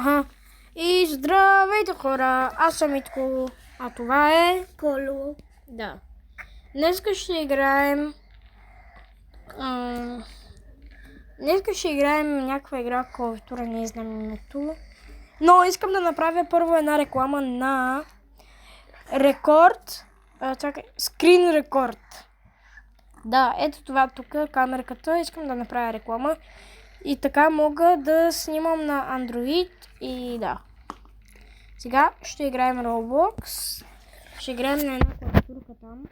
Аха. И здравейте хора, аз съм Митко, а това е Коло. Да. Днеска ще играем някаква игра, която не знам името. Но искам да направя първо една реклама на рекорд. Скрин рекорд. Да, ето това тук, камерката. Искам да направя реклама. И така мога да снимам на Android и да. Сега ще играем Roblox. Ще играем на една клавиатурка там.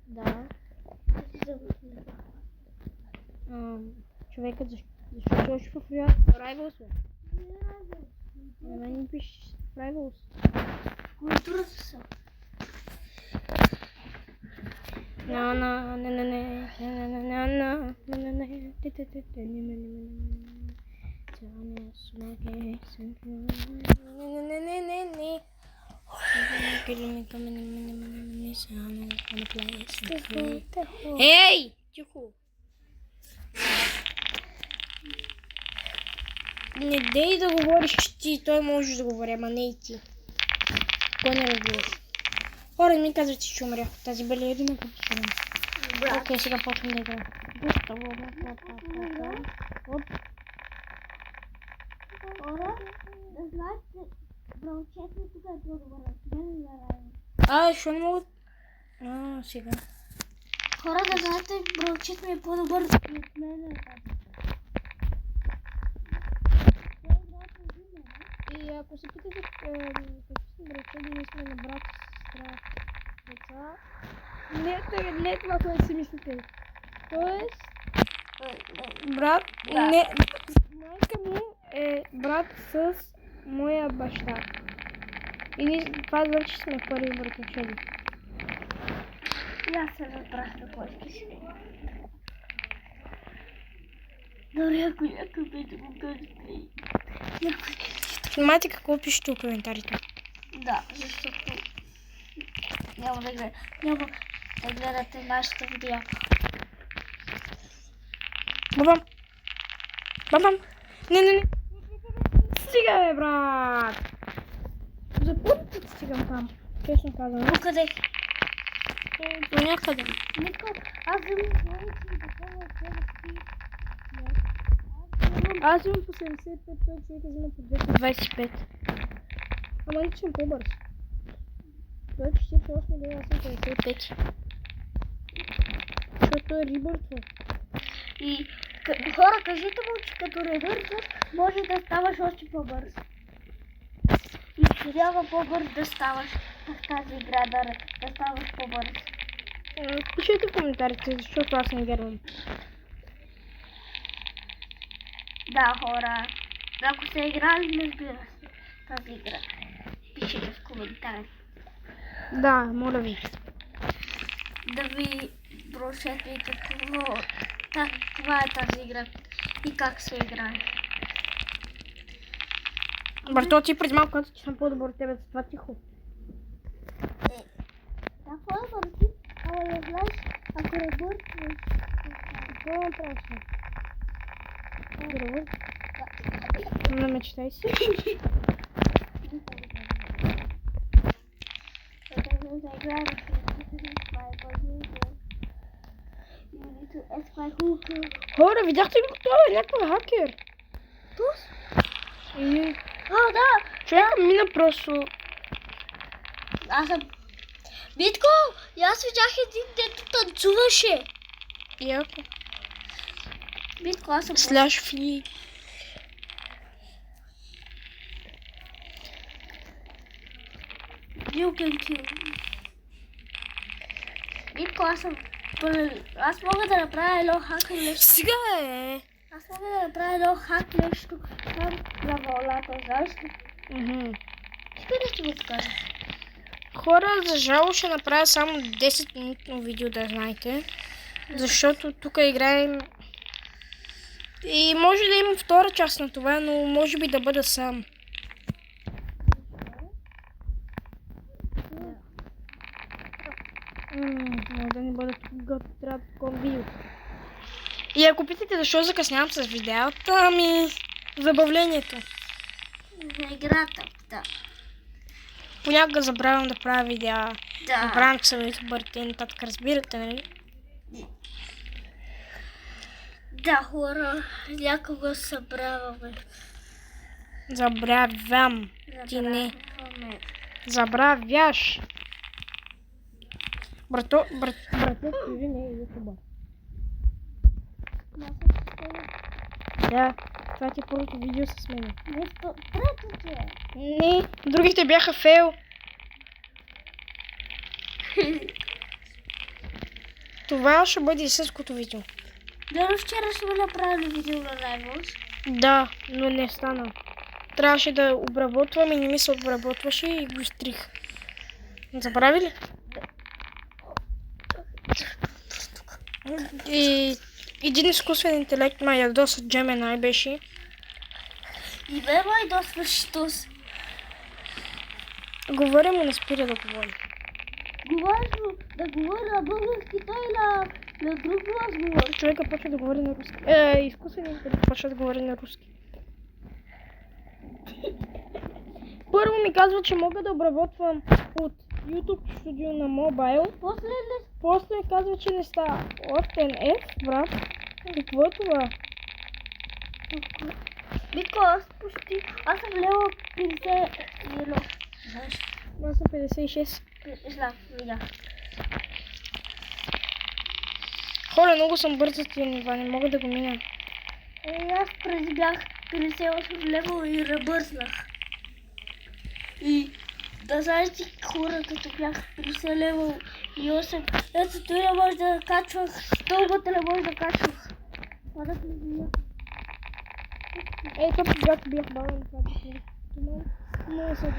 Да. Човекът защо сложи в Rivals? На мен ми пише Rivals. Културата са. Ей! Тихо! Не дей да говориш ти, той може да говори, ама не и ти. Кой не разбираш? Хора, не ми казвате, че умрях. Тази балерина по посредно. Окей, сега почвам да играя. Хора, да знаете, браучет ми тук е по-добър. Защо не мога? Сега. Хора, да знаете, браучет ми е по-добър от мен. И ако се питате какви сме братели, ние сме на брат, сестра, деца. Не това, което си мислите. Тоест, брат, не, майка му е брат с моя баща. И ние, това значи, че сме първи братовчеди. И аз се разбрах какво искаш. Дори ако някой да го кажете. Внимайте какво пишете в коментарите. Да, защото няма да гледате нашата видео. Бабам! Не! Стига, бе, брат! За първи път стигам там. Честно казвам. Къде? До някъде. Нико, аз вземам Аз имам по 75, той човек взема по 225. Ама не съм по-бърз. Той е 48 дела, аз съм 55. Защото е рибъртва. И хора, кажете му, че като ревъртваш, може да ставаш още по-бърз. И трябва по-бърз да ставаш в тази игра, да ставаш по-бърз. Пишете в коментарите, защото аз не вярвам. Да, хора. Ако сте играли, не разбира се тази игра. Пишете в коментари. Да, моля ви. Да ви прочете това е тази игра и как се играе. Барто, ти преди малко каза, че съм по-добър от тебе, за това тихо. Да, по-добър ти, ама не знаеш, ако ребъртваш. Какво направиш? Не мечтай си. Хора, видяхте ли това? Е някакъв хакер. Тус? Да. Човека мина просто. Аз съм... Битко, и аз видях един, дето танцуваше. Яко. Битко, аз съм... Slash фи. You can kill. Битко, аз мога да направя едно хак нещо. Сега е. Аз мога да направя едно хак нещо там на вълната, знаеш ли? Искай да ще го покажа. Хора, за жало ще направя само 10 минутно видео, да знаете. Защото тук играем. И може да имам втора част на това, но може би да бъда сам. Да не бъда тук, трябва да такова видео. И ако питате защо закъснявам с видеото, ами забавлението. На играта, да. Понякога забравям да правя видеа. Да. Забравям, че съм ютубърите и нататък, разбирате, нали? Да, хора, някога събраваме. Забравям. Ти не. Забравяш. Братът ти не е ютубър. Да, това ти е първото видео с мен. Третото е. Не, другите бяха фейл. Това ще бъде истинското видео. Да, вчера сме направили видео на Rivals. Да, но не стана. Трябваше да обработвам и не ми се обработваше и го изтрих. Забрави ли? И един изкуствен интелект ме ядоса Gemini беше. И бе ме ядосваш штус. Говоря му, не спира да говори. Говориш му да говори на български, той на друг глас говори. Човека почва да говори на руски. Изкуствен интелект почва да говори на руски. Първо ми казва, че мога да обработвам от YouTube Studio на мобайл. После казва, че не става. F, брат. Какво е това? Бико, аз съм лево 51. Знаеш? Аз съм 56. Знам, видях. Хора, много съм бърза тия нива, не мога да го мина. Аз преди бях 58 лево и ребърснах. И да знаеш ти хора, като бях 50 лево и 8, ето той не може да качвах, стълбата не може да качвах. Мадът ми видя. Ето, когато бях бавен, това беше много се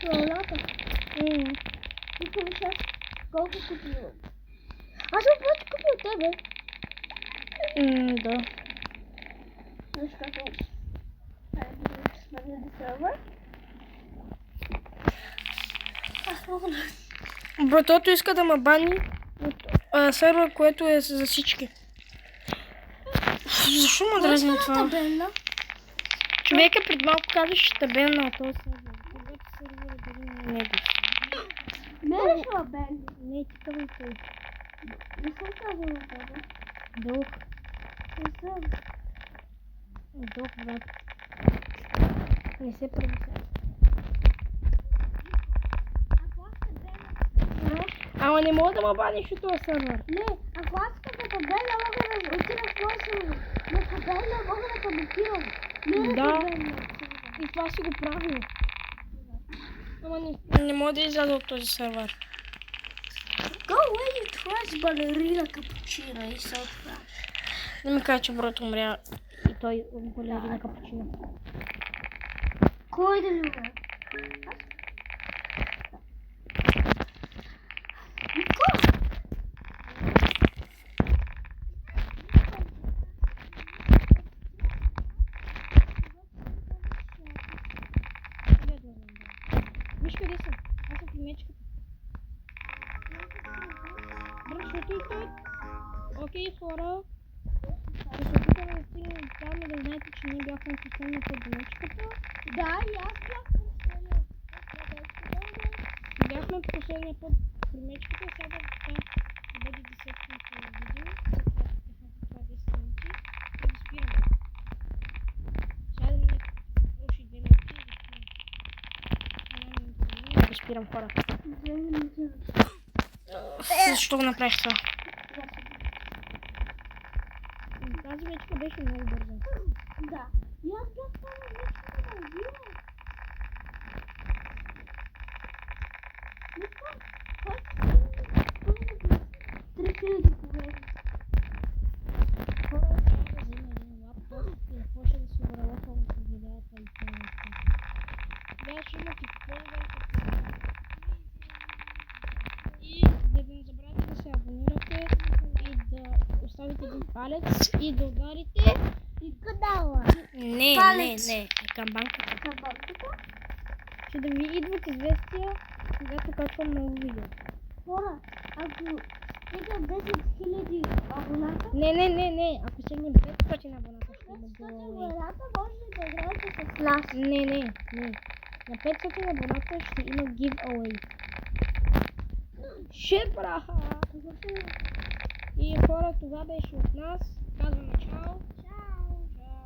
Славната. И помислях, колко купувам. Аз съм повече купил от тебе. Да. Защото сменя да сервер. Аз мога да... Братото иска да ме бани от сервер, което е за всички. Защо ме дразни това? Табелна. Човека пред малко казваше табелна на този сервер. Когато сервер е дали на него. Не е табелна. Не, ти казвам той. Не съм казала на тебе. Дълг. Не съм. Дълг, брат. Не се пренесе. Ама не мога да ме баниш от този сервер. Не, ако аз като табелна мога да отида в твой сервер. На табелна мога да те блокирам. Не Да. табелна. И това си го правил. Ама не мога да изляза от този сервер. Go away, you trash балерина капучина и се отправя. Не ми кажа, че брат умря и той балерина капучина. Кой да ли умре? Виж къде съм? Аз съм в мечката. Брат, защото и той... Окей, хора. Да се опитаме да стигнем до там и да знаете, че ние бяхме последния път до мечката. Да, и аз бях последния. Бяхме последния път при мечката, сега това бъде 10-то видео. Това 10 минути. И да спираме. Сега да мине още 2 минути и да спирам хора. Защо го направих това? Тази мечка беше много бърза. Да. И аз бях само мечката на вие. Три хиляди колеги. Хора, трябва да взема един лаптоп и да почне да се обработвам с видеята и това нещо. Беше има какво и да не забравяйте да се абонирате и да оставите един палец и да ударите И кадала. не, Палец. не, камбанката. Кабанката. Че да ви идват известия, когато качвам ново видео. Хора, ако стигам 10 000 абоната, Не, ако стигнем 500 абоната, ще бъде 500 абоната може да играем нас. Не. На 500 абоната ще има giveaway. Шепраха! И хора, това беше от нас. Казваме чао.